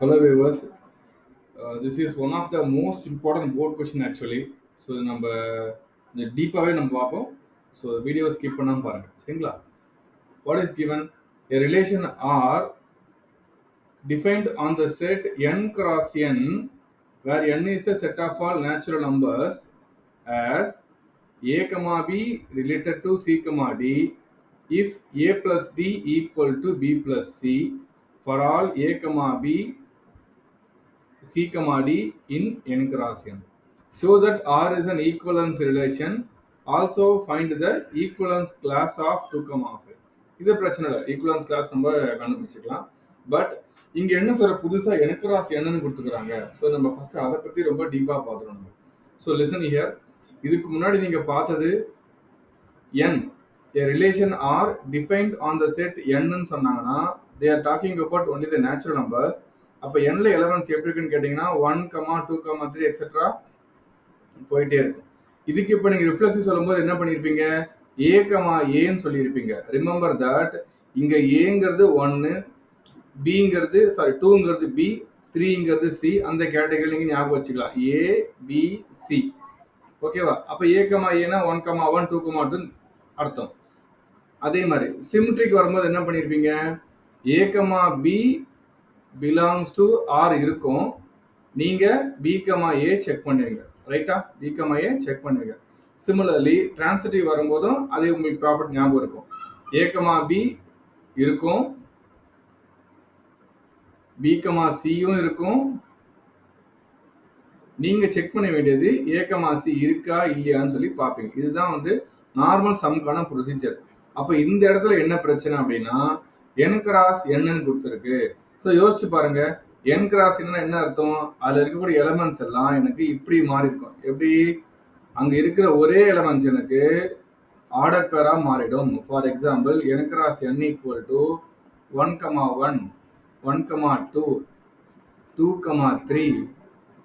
Hello viewers. This is one of the most important board question actually. So நம்ம இந்த டீப்பாகவே நம்ம பார்ப்போம். So வீடியோவை ஸ்கிப் பண்ணாமல் பாருங்கள் சரிங்களா. What is given a relation R defined on the set n cross n where n is the set of all natural numbers as a comma b related to c comma d if a plus d equal to b plus c for all a comma b C comma D in n cross n. Show that R is an equivalence relation. Also find the equivalence class of 2 comma of n. இது பிரச்சனை இல்லை, equivalence class நம்ம கண்டுபிடிச்சிக்கலாம். But இங்கே என்ன sir புதுசாக n cross n கொடுத்துக்கிறாங்க. So நம்ம first அதை பற்றி ரொம்ப டீப்பாக பார்த்துருவோம் நம்ம. So listen here. இதுக்கு முன்னாடி நீங்கள் பார்த்தது n a relation R defined on the set n ன்னு சொன்னாங்கன்னா they are talking about only the natural numbers. அப்போ என்ல எலமெண்ட்ஸ் எப்படி இருக்குன்னு கேட்டிங்கன்னா 1, 2, 3 எக்ஸெட்ரா போயிட்டே இருக்கும். இதுக்கு இப்போ நீங்கள் ரிஃப்ளெக்ஸிவ் சொல்லும்போது என்ன பண்ணியிருப்பீங்க, ஏ கமா ஏன்னு சொல்லியிருப்பீங்க. ரிமெம்பர் தட் இங்கே ஏங்கிறது 1, பிங்கிறது 2ங்கிறது பி, 3ங்கிறது சி. அந்த கேட்டகரி நீங்கள் ஞாபகம் வச்சுக்கலாம், ஏ பி சி. ஓகேவா. அப்போ ஏ கமா ஏனா 1, 1, 2, 2 அர்த்தம். அதே மாதிரி சிமெட்ரிக் வரும்போது என்ன பண்ணியிருப்பீங்க, A comma B belongs to R இருக்கும். நீங்க B, A செக் பண்ணுவீங்க. ரைட்டா, B, A செக் பண்ணுவீங்க. சிமிலர்லி டிரான்சிட்டிவ் வரும்போதும் அதே உங்களுக்கு ப்ராப்பர்ட்டி ஞாபகம் இருக்கும். A, B இருக்கும், B, Cயும் இருக்கும். நீங்க செக் பண்ண வேண்டியது A, C இருக்கா இல்லையான்னு சொல்லி பார்ப்பீங்க. இதுதான் வந்து நார்மல் சம்க்கான ப்ரொசீஜர். அப்போ இந்த இடத்துல என்ன பிரச்சனை அப்படின்னா n கிராஸ் n கொடுத்துருக்கு. ஸோ யோசிச்சு பாருங்க, n கிராஸ் என்ன அர்த்தம், அதில் இருக்கக்கூடிய எலமெண்ட்ஸ் எல்லாம் எனக்கு இப்படி மாறி இருக்கும். எப்படி, அங்கே இருக்கிற ஒரே எலமெண்ட்ஸ் எனக்கு ஆர்டர் பேராக மாறிடும். For example n cross n equal to 1, 1, 1, 2, 2, 3,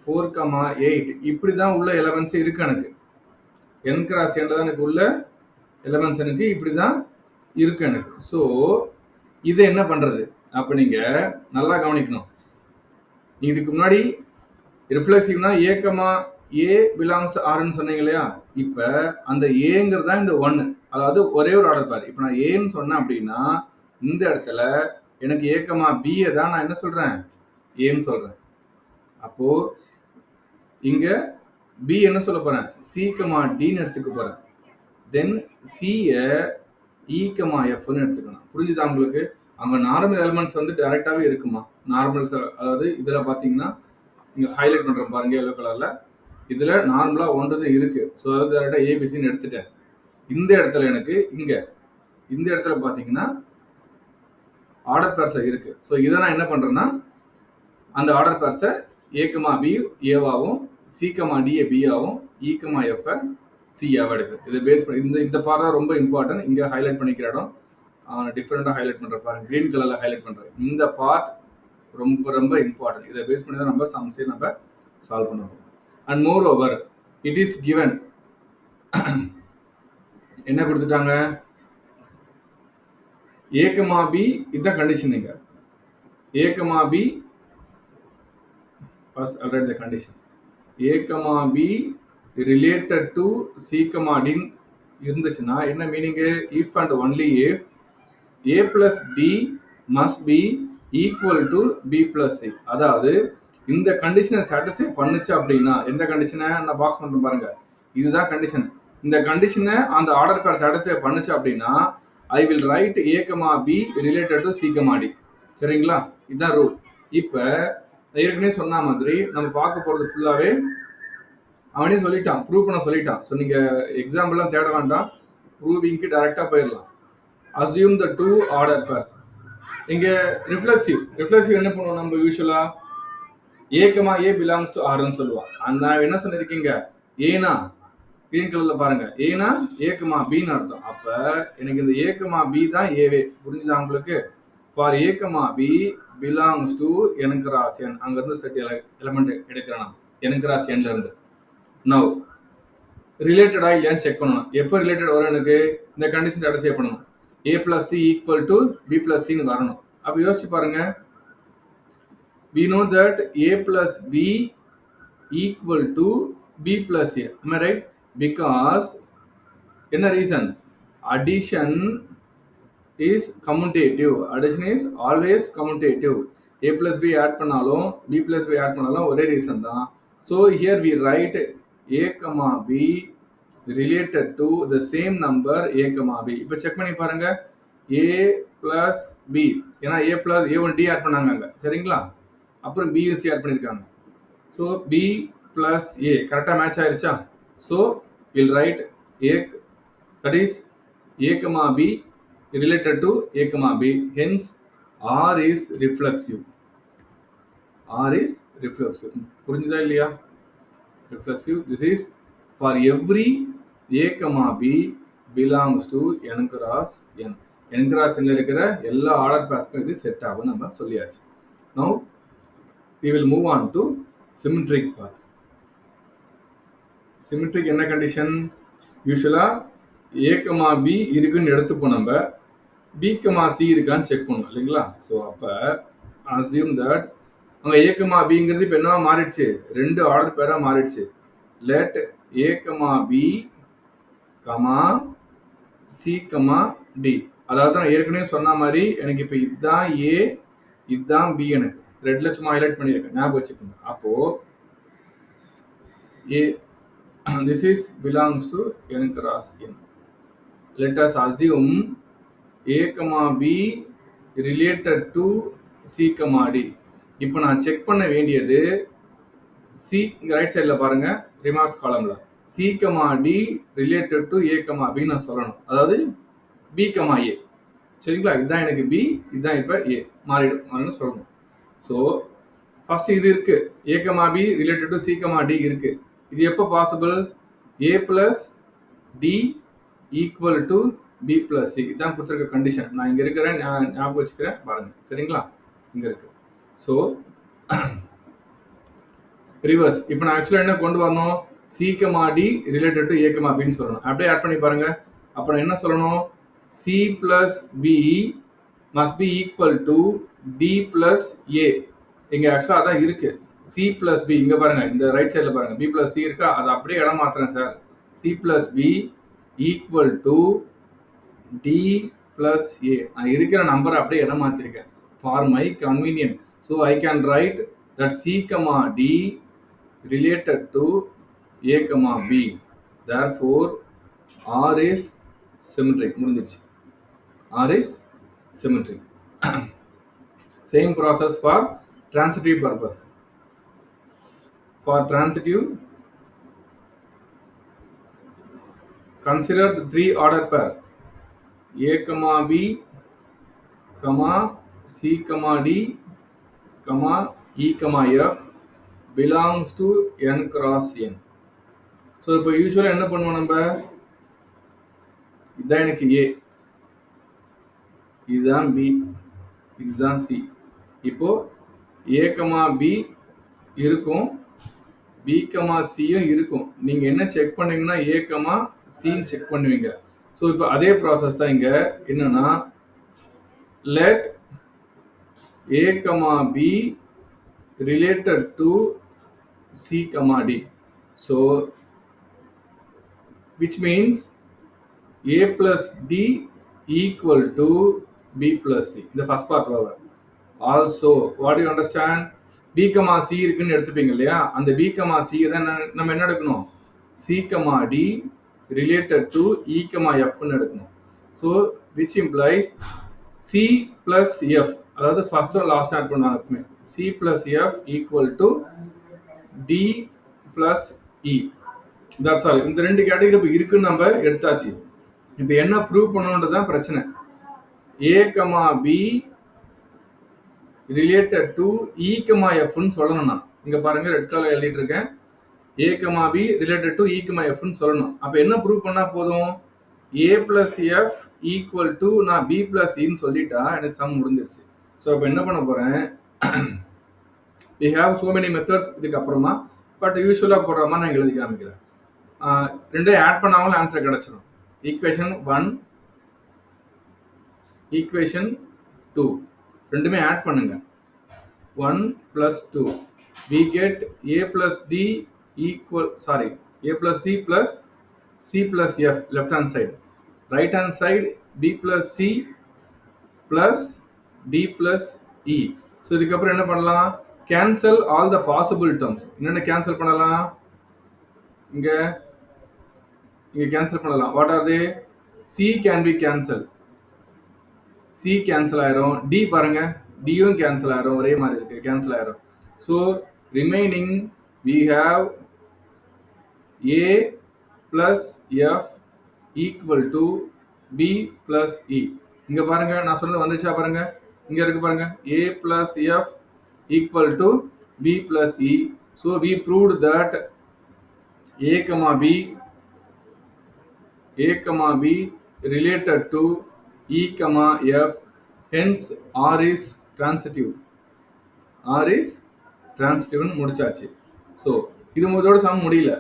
4, 8 இப்படி தான் உள்ள எலமெண்ட்ஸ் இருக்கு. எனக்கு n கிராஸ் n தான் எனக்கு உள்ள எலமெண்ட்ஸ் எனக்கு இப்படி தான் இருக்கு எனக்கு. ஸோ இதை என்ன பண்ணுறது, அப்போ நீங்கள் நல்லா கவனிக்கணும். இதுக்கு முன்னாடி ரிஃப்ளெக்சிவ்னா ஏ கமா ஏ பிலாங்ஸ் டு ஆர்ன்னு சொன்னீங்க இல்லையா. இப்போ அந்த ஏங்கிறது தான் இந்த 1, அதாவது ஒரே ஒரு ஆர்டர் பேர். இப்போ நான் ஏன்னு சொன்னேன் அப்படின்னா இந்த இடத்துல எனக்கு ஏ கமா பியை தான் நான் என்ன சொல்கிறேன், ஏன்னு சொல்கிறேன். அப்போது இங்கே பி என்ன சொல்ல போகிறேன், சி கமா டின்னு எடுத்துக்க போகிறேன். தென் சியை இ கமா எஃப்னு எடுத்துக்கணும். புரிஞ்சுதா உங்களுக்கு. அங்கே நார்மல் எலிமெண்ட்ஸ் வந்து டைரெக்டாகவே இருக்குமா, நார்மல்ஸ். அதாவது இதில் பார்த்தீங்கன்னா இங்கே ஹைலைட் பண்ணுறேன் பாருங்க எல்லோ கலரில். இதில் நார்மலாக ஒன்றது இருக்குது. ஸோ அதாவது டேரெக்டாக ஏபிசின்னு எடுத்துட்டேன். இந்த இடத்துல எனக்கு இங்கே இந்த இடத்துல பார்த்தீங்கன்னா ஆர்டர் பேர்ஸை இருக்குது. ஸோ இதை நான் என்ன பண்ணுறேன்னா அந்த ஆர்டர் பேர்ஸை ஏ கமா பி ஏவாகவும், சி கமா டிஏ பியாகவும், இ கமா எஃப்ஐ சியாவை எடுக்குது. இதை பேஸ் பண்ணி இந்த பார்ட் தான் ரொம்ப இம்பார்ட்டன்ட். இங்கே ஹைலைட் பண்ணிக்கிற இடம் டிஃப்ரெண்டாக ஹைலைட் பண்ணுற பாருங்க, க்ரீன் கலரில் ஹைலைட் பண்ணுறேன். இந்த பார்ட் ரொம்ப ரொம்ப இம்பார்ட்டன்ட். இதை பேஸ் பண்ணி தான் நம்ம சம்ஸே நம்ம சால்வ் பண்ணுவோம். And moreover it is given என்ன கொடுத்துட்டாங்க, ஏ கமா பி இதுதான் கண்டிஷன். இங்க ஏ கமா பி first already the condition A comma B related to C comma D இருந்துச்சுன்னா என்ன meaning, if and only if a plus d must be equal to b plus c. அதாவது இந்த கண்டிஷனை satisfy பண்ணுச்சு அப்படின்னா, எந்த கண்டிஷனை நான் பாக்ஸ் பண்ணுறேன் பாருங்க, இதுதான் கண்டிஷன். இந்த கண்டிஷனை அந்த ஆர்டர் பேர் சாட்டிஸ்ஃபை பண்ணுச்சு அப்படின்னா I will write a, b related to c, d. சரிங்களா, இதுதான் ரூல். இப்போ ஏற்கனவே சொன்ன மாதிரி நம்ம பார்க்க போகிறது ஃபுல்லாகவே அவனே சொல்லிட்டான், ப்ரூவ் பண்ண சொல்லிட்டான். ஸோ நீங்கள் எக்ஸாம்பிள்லாம் தேட வேண்டாம், ப்ரூவிங்க்கு டைரெக்டாக போயிடலாம். assume the two order pairs. இங்க ரிஃப்ளெக்சிவ் என்ன பண்ணுவோம் நம்ம யூசுவலா, ஏ கமா ஏ பிலாங்ஸ் டு ஆர்ன்னு சொல்லுவோம். அந்த என்ன சொல்லியிருக்கீங்க, ஏனா கிரீன் கலர்ல பாருங்க, ஏனா ஏ கமா பின்னு அர்த்தம். அப்ப எனக்கு இந்த ஏ கமா பி தான் ஏவே. புரிஞ்சுதா உங்களுக்கு. For A comma B belongs to n cross n, அங்க இருந்து செட் எலிமெண்ட் எடுக்கிறேன் n கிராஸ் nல இருந்து. நவ் ரிலேட்டடா இல்லையான்னு செக் பண்ணணும். எப்போ ரிலேட்டட் வரும், எனக்கு இந்த கண்டிஷன் சாட்டிஸ்ஃபை பண்ணணும். a plus d equal to b plus c வரணும். அப்போ யோசிச்சு பாருங்க, b we know that a plus b equal to b plus a. Am I right? Because என்ன reason? Addition is commutative. Addition is always commutative. A plus b add பண்ணாலும் b plus b add பண்ணாலும் ஒரே reason தான். So here we write a comma b related to the same number a comma b. இப்போ check பண்ணி பாருங்க a plus b ஏன்னா a plus a1 d add பண்ணாங்க சரிங்களா, அப்புறம் b c add பண்ணிருக்காங்க. So b plus a கரெக்டா match ஆயிருச்சா? So we'll write a, that is a comma b related to a comma b, hence r is reflexive. R is reflexive. புரிஞ்சுதா இல்லையா? Reflexive. This is for every a comma b belongs to n cross n. n cross n இருக்கிற எல்லா order பேஸ்க்கும் இது set ஆகும் நம்ம சொல்லியாச்சு. Now we will move on to symmetric path. Symmetric என்ன condition? யூசுவலா a comma b இருக்குன்னு எடுத்துப்போம், நம்ம b comma c இருக்கான்னு செக் பண்ணுவோம் இல்லைங்களா? ஸோ அப்போ assume that அங்கே a comma bங்கிறது இப்போ என்னவா மாறிடுச்சு, ரெண்டு ஆர்டர் பேராக மாறிடுச்சு. let a comma b comma c comma d. அதாவது நான் ஏற்கனவே சொன்ன மாதிரி எனக்கு இப்போ இதுதான் a இதுதான் b, எனக்கு ரெட்ல சும்மா ஹைலைட் பண்ணியிருக்கேன், ஞாபகம் வச்சுக்கோங்க. அப்போ a this is belongs to n cross n. Let us assume a comma b related to c comma d. இப்போ நான் செக் பண்ண வேண்டியது c ரைட் சைடில் பாருங்க remarks காலம்ல c comma d related to a comma b நான் சொல்லணும், அதாவது b comma a சரிங்களா. இதுதான் எனக்கு b, இதுதான் இப்போ a மாறிடும் சொல்லணும். ஸோ ஃபர்ஸ்ட் இது இருக்கு a comma b related to c comma d இருக்கு. இது எப்போ possible? a plus d equal to b plus c. இதான் கொடுத்துருக்க கண்டிஷன். நான் இங்கே இருக்கிறேன், ஞாபகம் வச்சுக்கிறேன் பாருங்க சரிங்களா, இங்கே இருக்கு. ஸோ ரிவர்ஸ் இப்போ நான் ஆக்சுவலாக என்ன கொண்டு வரணும், c comma d related to a comma b ன்னு சொல்லணும். அப்படியே ஆட் பண்ணி பாருங்க. அப்புறம் என்ன சொல்லணும், c plus b must be equal to d plus a. இங்க ஆக்சுவலாக அதான் இருக்கு, c plus b இங்க பாருங்க, இந்த ரைட் சைடில் பாருங்க b plus c இருக்கா, அதை அப்படியே இடம் மாத்துறேன் sir. c plus b equal to d plus a. நான் இருக்கிற நம்பரை அப்படியே இடம் மாத்திருக்கேன் for my convenience. So I can write that c comma d related to a comma b. Therefore r is symmetric. முடிஞ்சிருச்சு, r is symmetric. Same process for transitive purpose. For transitive, consider the three order pair a comma b comma c comma d comma e comma f belongs to n cross n. So இப்போ யூஸ்வலாக என்ன பண்ணுவோம், நம்ம இதுதான் எனக்கு a, இதுதான் b, இதுதான் c. இப்போ a comma b இருக்கும், b comma c இருக்கும். நீங்க என்ன செக் பண்ணீங்கன்னா a comma c செக் பண்ணுவீங்க. ஸோ இப்போ அதே ப்ராசஸ் தான் இங்க என்னன்னா, let a comma b related to c comma d. So which means a plus d equal to b plus c. The first part over. Also what do you understand, b comma c இருக்குன்னு எடுத்துப்பீங்க இல்லையா, அந்த b comma c தான் நம்ம என்ன எடுக்கணும், c comma d related to e comma f ன்னு எடுக்கணும். So which implies c plus f, அதாவது ஃபர்ஸ்ட் லாஸ்ட் ஆட் பண்ணுவாங்க, c plus f equal to d plus e. That's all. இந்த ரெண்டு கேட்டகரி இருக்குன்னு நம்ம எடுத்தாச்சு. இப்போ என்ன ப்ரூவ் பண்ணணுன்றதுதான் பிரச்சனை. a comma b related to e comma f ன்னு சொல்லணும். நான் இங்க பாருங்க ரெட் கலர் எழுதிட்டு இருக்கேன், a comma b related to e comma f ன்னு சொல்லணும். அப்ப என்ன ப்ரூவ் பண்ணா போதும், a plus f equal to நான் b plus e ன்னு சொல்லிட்டா எனக்கு சம் முடிஞ்சிருச்சு. ஸோ அப்போ என்ன பண்ண போறேன், we have so many methods இதுக்கு அப்புறமா, பட் யூஸ்வலாக போடுற மாதிரி நான் எழுதி காமிக்கிறேன். ரெண்டையும் ஆட் பண்ணாமல் ஆன்சர் கிடைச்சிடும். ஈக்குவேஷன் 1 ஈக்குவேஷன் 2 ரெண்டுமே ஆட் பண்ணுங்க. 1 plus 2. We get a plus d a plus d plus c plus f, left hand side. Right hand side, b plus c plus d plus e. So இதுக்கப்புறம் என்ன பண்ணலாம்? Cancel all the possible terms. என்னென்ன cancel பண்ணலாம்? இங்க cancel பண்ணலாம். What are they? c can be cancel. c cancel ஆயிரும். d பாருங்க, dயும் cancel ஆயிரும். ஒரே மாதிரி இருக்கு, கேன்சல் ஆயிரும். So remaining we have a plus f equal to b plus e. இங்க பாருங்க, நான் சொன்னது வந்துச்சா பாருங்க, இங்க இருக்கு பாருங்க, a plus f equal to b plus e. So we proved that a comma b related to e comma f, hence r is transitive. முடிச்சாச்சு. ஸோ இது முதோட சம் முடியல.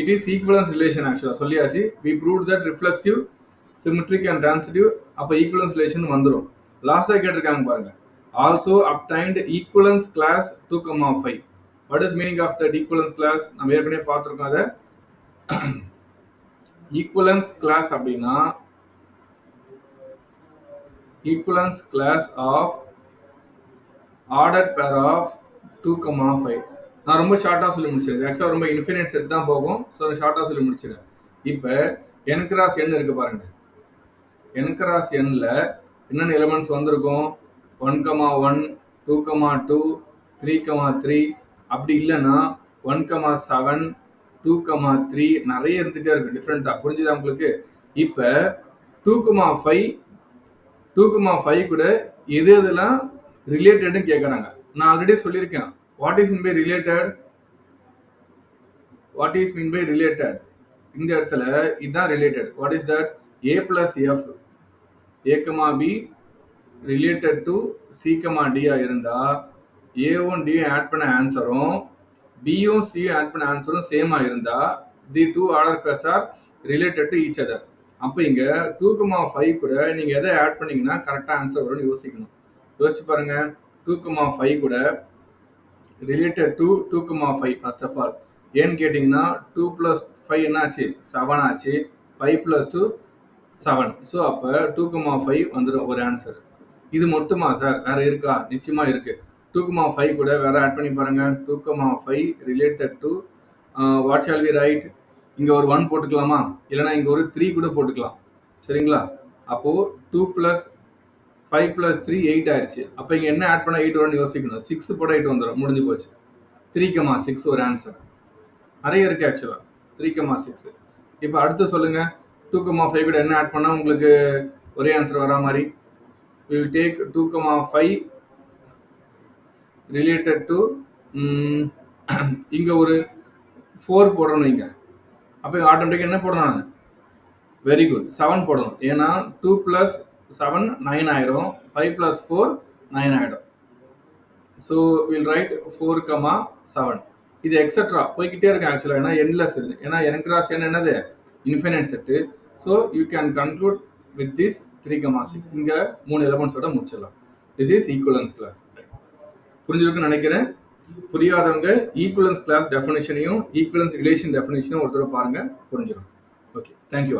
It is equivalence relation actually சொல்லியாச்சு. We proved that reflexive, symmetric and transitive. அப்ப equivalence relation வந்துரும். லாஸ்டா கேட்டிருக்காங்க பாருங்க. Also obtained equivalence class 2,5. What is meaning of that equivalence class? நம்ம ஏற்கனவே பார்த்திருக்கோம் அத. equivalence class அப்படின்னா equivalence class of ordered pair of 2,5. நான் ரொம்ப ஷார்ட்டா சொல்லி முடிச்சிருக்கேன். ஆக்சுவலா ரொம்ப இன்ஃபினிட் செட் தான் போகும். ஸோ ஷார்ட்டா சொல்லி முடிச்சிருக்கேன். இப்போ n கிராஸ் n இருக்கு பாருங்க. n கிராஸ் nல என்னென்ன எலிமெண்ட்ஸ் வந்திருக்கும்? 1,1, 2,2, 3,3. அப்படி இல்லைன்னா 1,7, 2,3 நிறைய இருந்துட்டே இருக்கு டிஃப்ரெண்டா. புரிஞ்சுதா உங்களுக்கு? இப்போ 2,5 கூட எது எதெல்லாம் ரிலேட்டட்னு கேட்குறாங்க. நான் ஆல்ரெடி சொல்லியிருக்கேன். What is mean by related? இந்த இடத்துல இதுதான் related. What is that? a plus f, a comma b related to c comma d இருந்தா a1 d ஆட் பண்ண ஆன்சரும் b-யும் c-யும் ஆட் பண்ண ஆன்சரும் சேமா இருந்தா the two order pairs are related to each other. அப்ப இங்க 2,5 கூட நீங்க எதை ஆட் பண்ணீங்கன்னா கரெக்டா ஆன்சர் வரும்னு யோசிக்கணும். யோசிச்சு பாருங்க. 2,5 கூட related to 2,5 first of all. ஏன்னு கேட்டீங்கன்னா 2 plus 5 என்ன ஆச்சு? 7 ஆச்சு. 5 plus 2 7. ஸோ அப்ப 2,5 வந்துடும் ஒரு ஆன்சர். இது மொத்தமா சார் வேற இருக்கா? நிச்சயமா இருக்கு. 2,5 கூட வேற ஆட் பண்ணி பாருங்க. 2,5 related to what shall we write? இங்க ஒரு 1 போட்டுக்கலாமா? இல்லைன்னா இங்க ஒரு 3 கூட போட்டுக்கலாம். சரிங்களா? அப்போ 2 plus 5 plus 3 8 ஆயிடுச்சு. அப்ப இங்க என்ன ஆட் பண்ண 8 வரும்னு யோசிக்கணும். 6 போட 8 வந்துடும். முடிஞ்சு போச்சு. 3,6 ஒரு ஆன்சர். நிறைய இருக்கு ஆக்சுவலா. 3,6. இப்போ அடுத்து சொல்லுங்க. 2,5 கூட என்ன ஆட் பண்ணா உங்களுக்கு ஒரே ஆன்சர் வரா மாதிரி? We will take 2,5 related to இங்க ஒரு 4 போடணும் இங்க. அப்ப ஆட்டோமேட்டிக்கா என்ன போடணும் நான்? வெரி குட், 7 போடணும். ஏன்னா 2 plus 7 9 ஆயிரும். 5 plus 4 9 ஆயிடும். So will write 4,7. இது எக்ஸெட்ரா போய்கிட்டே இருக்கு ஆக்சுவலா. ஏன்னா என்லெஸ் இது. ஏன்னா n கிராஸ் n என்னது? Infinite set. So you can conclude with this 3,6. இங்க 3 எலிமெண்ட்ஸோட முடிச்சிடலாம். This is equivalence class. புரிஞ்சிருக்குன்னு நினைக்கிறேன். புரியாதவங்க ஈக்குவலன்ஸ் கிளாஸ் டெஃபினேஷனையும் ஈக்குவலன்ஸ் ரிலேஷன் டெஃபினேஷனும் ஒரு தடவை பாருங்க, புரிஞ்சிடும். Okay, thank you.